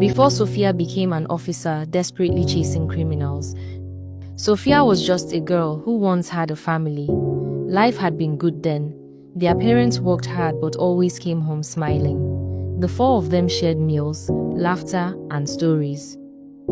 before Sophia became an officer desperately chasing criminals. Sophia was just a girl who once had a family. Life had been good then. Their parents worked hard but always came home smiling. The four of them shared meals, laughter, and stories.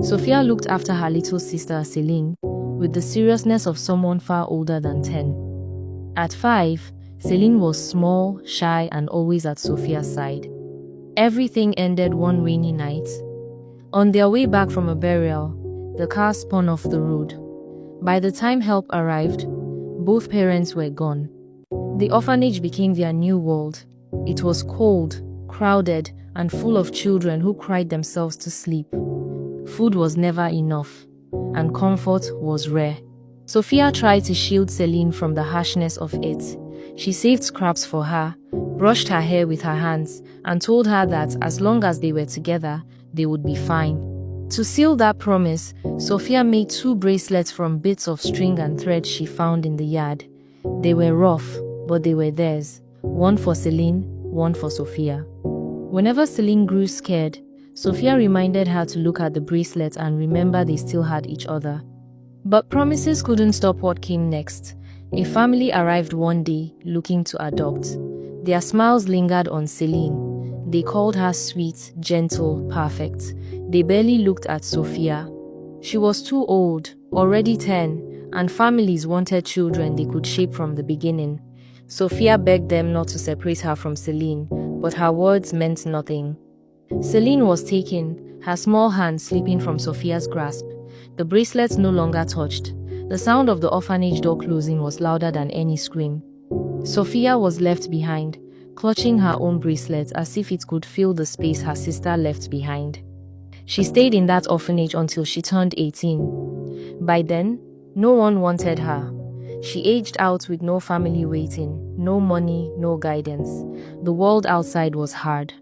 Sophia looked after her little sister Celine with the seriousness of someone far older than 10. At 5, Celine was small, shy, and always at Sophia's side. Everything ended one rainy night. On their way back from a burial, the car spun off the road. By the time help arrived, both parents were gone. The orphanage became their new world. It was cold, crowded, and full of children who cried themselves to sleep. Food was never enough, and comfort was rare. Sophia tried to shield Celine from the harshness of it. She saved scraps for her, brushed her hair with her hands, and told her that as long as they were together, they would be fine. To seal that promise, Sophia made 2 bracelets from bits of string and thread she found in the yard. They were rough, but they were theirs. One for Celine, one for Sophia. Whenever Celine grew scared, Sophia reminded her to look at the bracelet and remember they still had each other. But promises couldn't stop what came next. A family arrived one day, looking to adopt. Their smiles lingered on Celine. They called her sweet, gentle, perfect. They barely looked at Sophia. She was too old, already 10, and families wanted children they could shape from the beginning. Sophia begged them not to separate her from Celine, but her words meant nothing. Celine was taken, her small hand slipping from Sophia's grasp. The bracelets no longer touched. The sound of the orphanage door closing was louder than any scream. Sophia was left behind, clutching her own bracelet as if it could fill the space her sister left behind. She stayed in that orphanage until she turned 18. By then, no one wanted her. She aged out with no family waiting, no money, no guidance. The world outside was hard.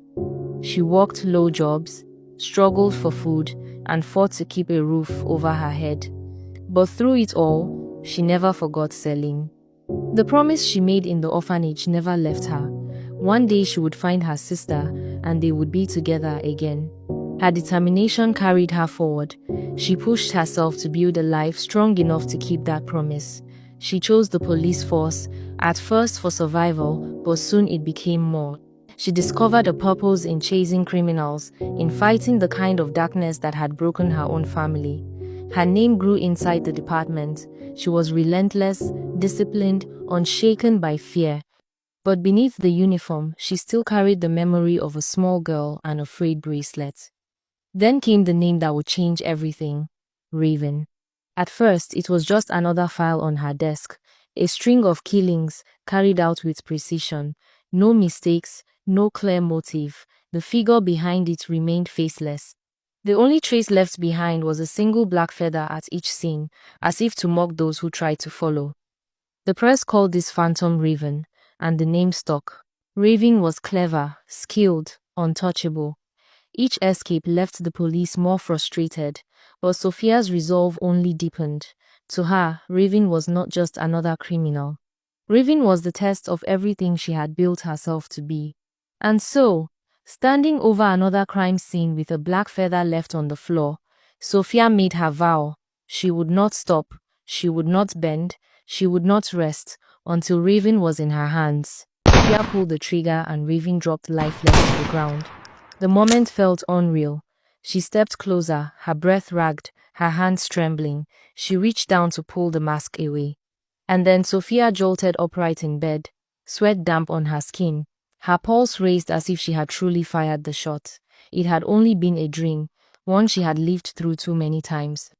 She worked low jobs, struggled for food, and fought to keep a roof over her head. But through it all, she never forgot Celine. The promise she made in the orphanage never left her. One day she would find her sister, and they would be together again. Her determination carried her forward. She pushed herself to build a life strong enough to keep that promise. She chose the police force, at first for survival, but soon it became more. She discovered a purpose in chasing criminals, in fighting the kind of darkness that had broken her own family. Her name grew inside the department. She was relentless, disciplined, unshaken by fear. But beneath the uniform, she still carried the memory of a small girl and a frayed bracelet. Then came the name that would change everything: Raven. At first, it was just another file on her desk, a string of killings carried out with precision. No mistakes, no clear motive. The figure behind it remained faceless. The only trace left behind was a single black feather at each scene, as if to mock those who tried to follow. The press called this phantom Raven, and the name stuck. Raven was clever, skilled, untouchable. Each escape left the police more frustrated, but Sophia's resolve only deepened. To her, Raven was not just another criminal. Raven was the test of everything she had built herself to be. And so, standing over another crime scene with a black feather left on the floor, Sophia made her vow. She would not stop, she would not bend, she would not rest until Raven was in her hands. Sophia pulled the trigger and Raven dropped lifeless to the ground. The moment felt unreal. She stepped closer, her breath ragged, her hands trembling. She reached down to pull the mask away. And then Sophia jolted upright in bed, sweat damp on her skin. Her pulse raised as if she had truly fired the shot. It had only been a dream, one she had lived through too many times.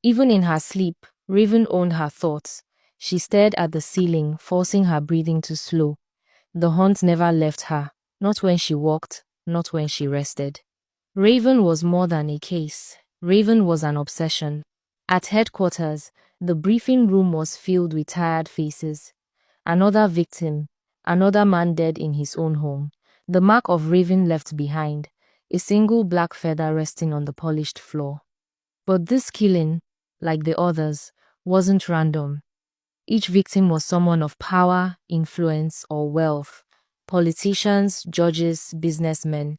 Even in her sleep, Raven owned her thoughts. She stared at the ceiling, forcing her breathing to slow. The hunt never left her, not when she walked, not when she rested. Raven was more than a case. Raven was an obsession. At headquarters, the briefing room was filled with tired faces. Another victim, another man dead in his own home. The mark of Raven left behind, a single black feather resting on the polished floor. But this killing, like the others, wasn't random. Each victim was someone of power, influence, or wealth. Politicians, judges, businessmen.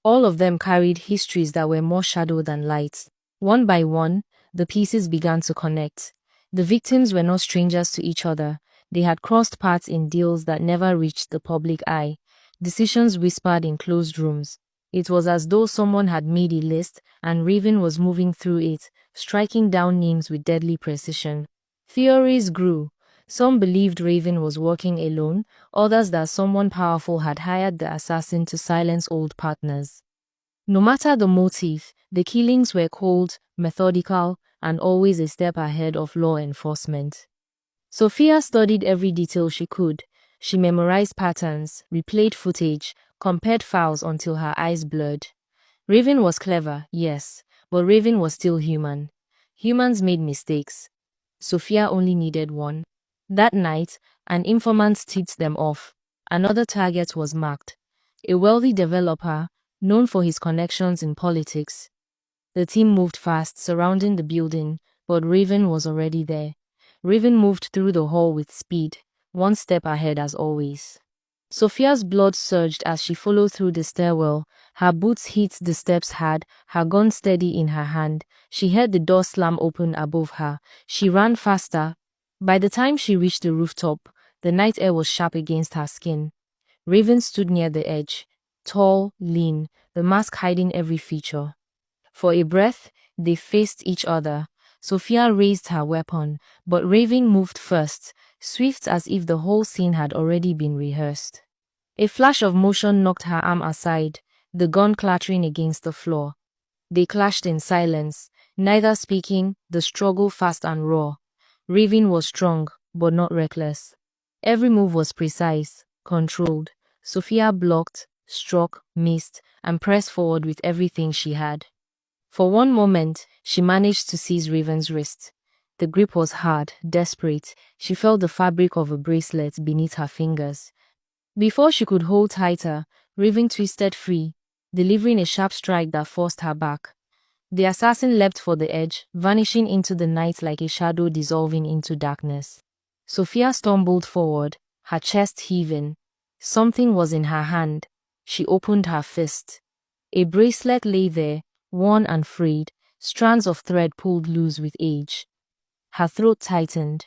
All of them carried histories that were more shadow than light. One by one, the pieces began to connect. The victims were not strangers to each other. They had crossed paths in deals that never reached the public eye. Decisions whispered in closed rooms. It was as though someone had made a list and Raven was moving through it, striking down names with deadly precision. Theories grew. Some believed Raven was working alone, others that someone powerful had hired the assassin to silence old partners. No matter the motive, the killings were cold, methodical, and always a step ahead of law enforcement. Sophia studied every detail she could. She memorized patterns, replayed footage, compared files until her eyes blurred. Raven was clever, yes, but Raven was still human. Humans made mistakes. Sophia only needed one. That night, an informant tipped them off. Another target was marked. A wealthy developer, known for his connections in politics. The team moved fast, surrounding the building, but Raven was already there. Raven moved through the hall with speed, one step ahead as always. Sophia's blood surged as she followed through the stairwell. Her boots hit the steps hard, her gun steady in her hand. She heard the door slam open above her. She ran faster. By the time she reached the rooftop, the night air was sharp against her skin. Raven stood near the edge, tall, lean, the mask hiding every feature. For a breath, they faced each other. Sophia raised her weapon, but Raven moved first, swift as if the whole scene had already been rehearsed. A flash of motion knocked her arm aside, the gun clattering against the floor. They clashed in silence, neither speaking, the struggle fast and raw. Raven was strong, but not reckless. Every move was precise, controlled. Sophia blocked, struck, missed, and pressed forward with everything she had. For one moment, she managed to seize Raven's wrist. The grip was hard, desperate. She felt the fabric of a bracelet beneath her fingers. Before she could hold tighter, Raven twisted free, delivering a sharp strike that forced her back. The assassin leapt for the edge, vanishing into the night like a shadow dissolving into darkness. Sophia stumbled forward, her chest heaving. Something was in her hand. She opened her fist. A bracelet lay there, worn and frayed, strands of thread pulled loose with age. Her throat tightened.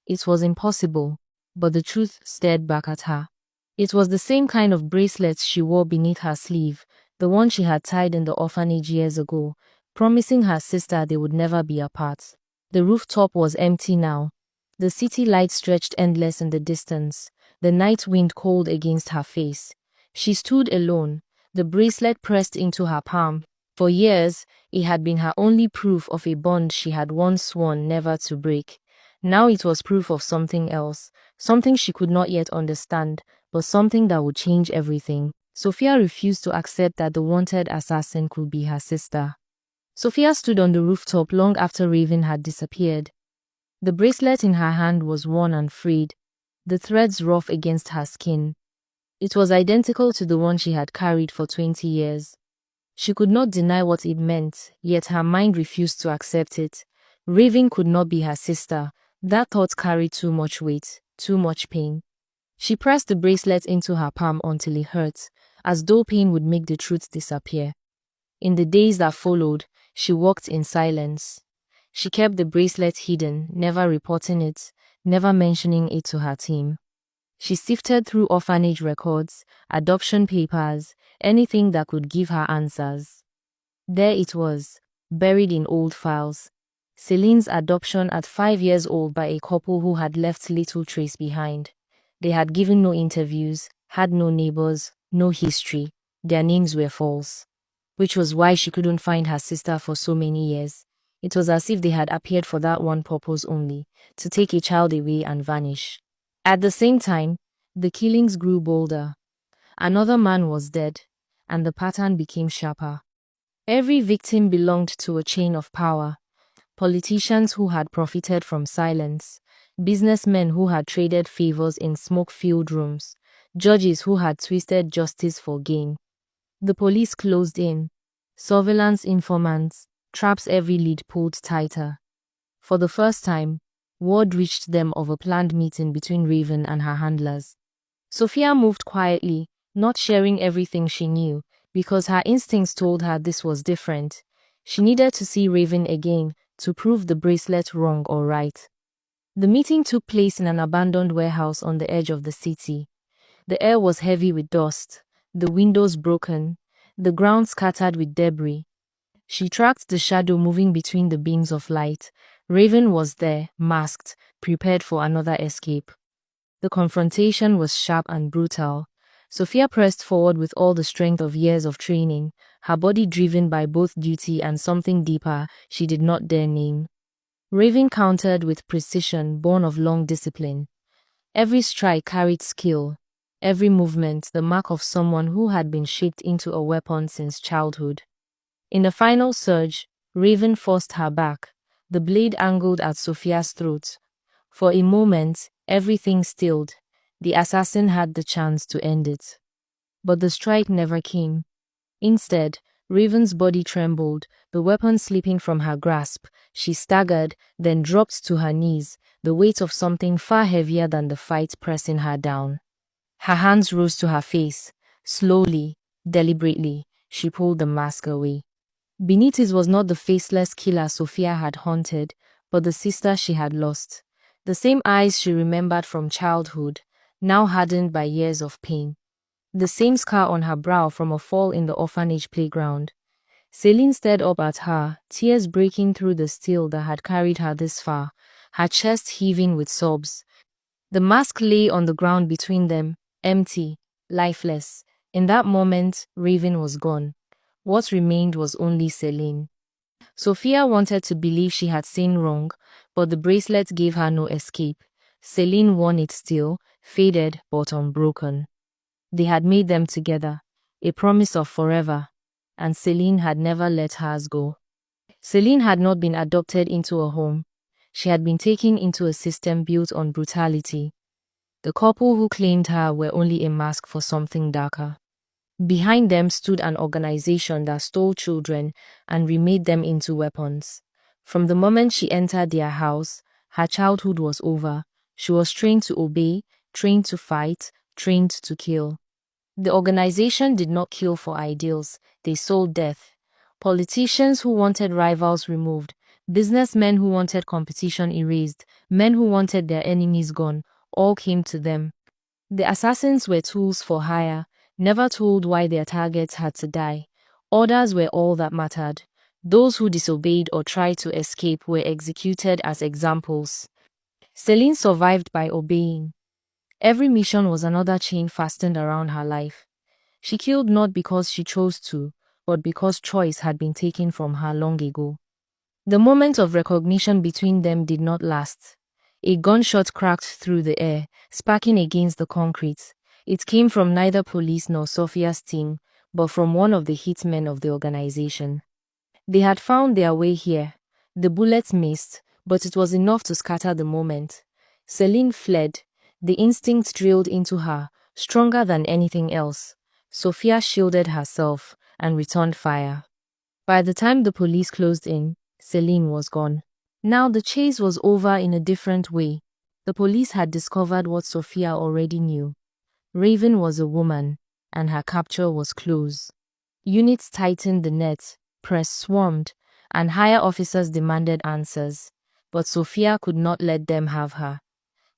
It was impossible, but the truth stared back at her. It was the same kind of bracelet she wore beneath her sleeve, the one she had tied in the orphanage years ago, promising her sister they would never be apart. The rooftop was empty now. The city light stretched endless in the distance, the night wind cold against her face. She stood alone, the bracelet pressed into her palm. For years, it had been her only proof of a bond she had once sworn never to break. Now it was proof of something else, something she could not yet understand, but something that would change everything. Sophia refused to accept that the wanted assassin could be her sister. Sophia stood on the rooftop long after Raven had disappeared. The bracelet in her hand was worn and frayed, the threads rough against her skin. It was identical to the one she had carried for 20 years. She could not deny what it meant, yet her mind refused to accept it. Raven could not be her sister. That thought carried too much weight, too much pain. She pressed the bracelet into her palm until it hurt, as though pain would make the truth disappear. In the days that followed, she walked in silence. She kept the bracelet hidden, never reporting it, never mentioning it to her team. She sifted through orphanage records, adoption papers, anything that could give her answers. There it was, buried in old files. Celine's adoption at 5 years old by a couple who had left little trace behind. They had given no interviews, had no neighbors, no history. Their names were false. Which was why she couldn't find her sister for so many years. It was as if they had appeared for that one purpose only, to take a child away and vanish. At the same time, the killings grew bolder. Another man was dead, and the pattern became sharper. Every victim belonged to a chain of power. Politicians who had profited from silence, businessmen who had traded favors in smoke-filled rooms, judges who had twisted justice for gain. The police closed in. Surveillance informants, traps every lead pulled tighter. For the first time, word reached them of a planned meeting between Raven and her handlers. Sophia moved quietly, not sharing everything she knew, because her instincts told her this was different. She needed to see Raven again to prove the bracelet wrong or right. The meeting took place in an abandoned warehouse on the edge of the city. The air was heavy with dust, the windows broken, the ground scattered with debris. She tracked the shadow moving between the beams of light. Raven was there, masked, prepared for another escape. The confrontation was sharp and brutal. Sophia pressed forward with all the strength of years of training, her body driven by both duty and something deeper she did not dare name. Raven countered with precision born of long discipline. Every strike carried skill, every movement the mark of someone who had been shaped into a weapon since childhood. In the final surge, Raven forced her back, the blade angled at Sophia's throat. For a moment, everything stilled. The assassin had the chance to end it. But the strike never came. Instead, Raven's body trembled, the weapon slipping from her grasp. She staggered, then dropped to her knees, the weight of something far heavier than the fight pressing her down. Her hands rose to her face. Slowly, deliberately, she pulled the mask away. Beneath it was not the faceless killer Sophia had haunted, but the sister she had lost. The same eyes she remembered from childhood, now hardened by years of pain. The same scar on her brow from a fall in the orphanage playground. Celine stared up at her, tears breaking through the steel that had carried her this far, her chest heaving with sobs. The mask lay on the ground between them, empty, lifeless. In that moment, Raven was gone. What remained was only Celine. Sophia wanted to believe she had seen wrong, but the bracelet gave her no escape. Celine won it still, faded but unbroken. They had made them together, a promise of forever, and Celine had never let hers go. Celine had not been adopted into a home. She had been taken into a system built on brutality. The couple who claimed her were only a mask for something darker. Behind them stood an organization that stole children and remade them into weapons. From the moment she entered their house, her childhood was over. She was trained to obey, trained to fight, trained to kill. The organization did not kill for ideals, they sold death. Politicians who wanted rivals removed, businessmen who wanted competition erased, men who wanted their enemies gone, all came to them. The assassins were tools for hire, never told why their targets had to die. Orders were all that mattered. Those who disobeyed or tried to escape were executed as examples. Celine survived by obeying. Every mission was another chain fastened around her life. She killed not because she chose to, but because choice had been taken from her long ago. The moment of recognition between them did not last. A gunshot cracked through the air, sparking against the concrete. It came from neither police nor Sophia's team, but from one of the hitmen of the organization. They had found their way here. The bullets missed, but it was enough to scatter the moment. Celine fled. The instinct drilled into her, stronger than anything else. Sophia shielded herself and returned fire. By the time the police closed in, Celine was gone. Now the chase was over in a different way. The police had discovered what Sophia already knew. Raven was a woman, and her capture was close. Units tightened the net, press swarmed, and higher officers demanded answers. But Sophia could not let them have her.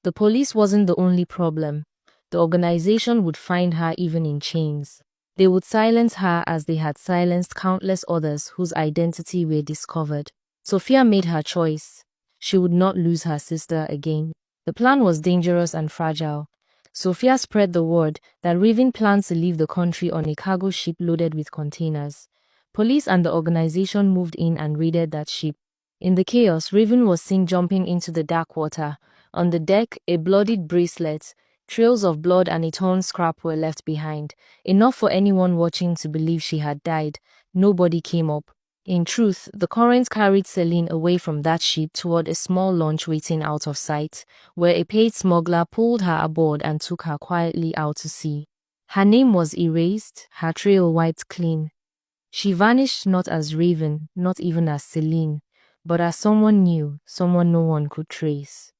The police wasn't the only problem. The organization would find her even in chains. They would silence her as they had silenced countless others whose identity were discovered. Sophia made her choice. She would not lose her sister again. The plan was dangerous and fragile. Sophia spread the word that Raven planned to leave the country on a cargo ship loaded with containers. Police and the organization moved in and raided that ship. In the chaos, Raven was seen jumping into the dark water. On the deck, a bloodied bracelet, trails of blood and a torn scrap were left behind, enough for anyone watching to believe she had died. Nobody came up. In truth, the current carried Celine away from that ship toward a small launch waiting out of sight, where a paid smuggler pulled her aboard and took her quietly out to sea. Her name was erased, her trail wiped clean. She vanished not as Raven, not even as Celine, but as someone new, someone no one could trace.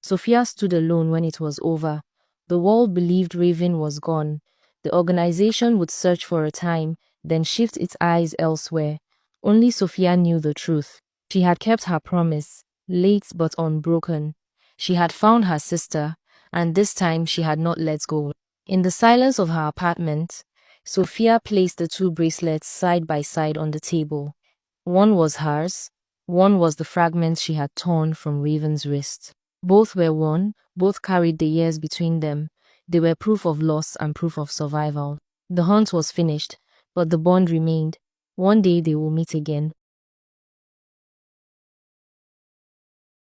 Sophia stood alone when it was over. The world believed Raven was gone. The organization would search for a time, then shift its eyes elsewhere. Only Sophia knew the truth. She had kept her promise, late but unbroken. She had found her sister, and this time she had not let go. In the silence of her apartment, Sophia placed the two bracelets side by side on the table. One was hers, one was the fragment she had torn from Raven's wrist. Both were worn, both carried the years between them. They were proof of loss and proof of survival. The hunt was finished, but the bond remained. One day they will meet again.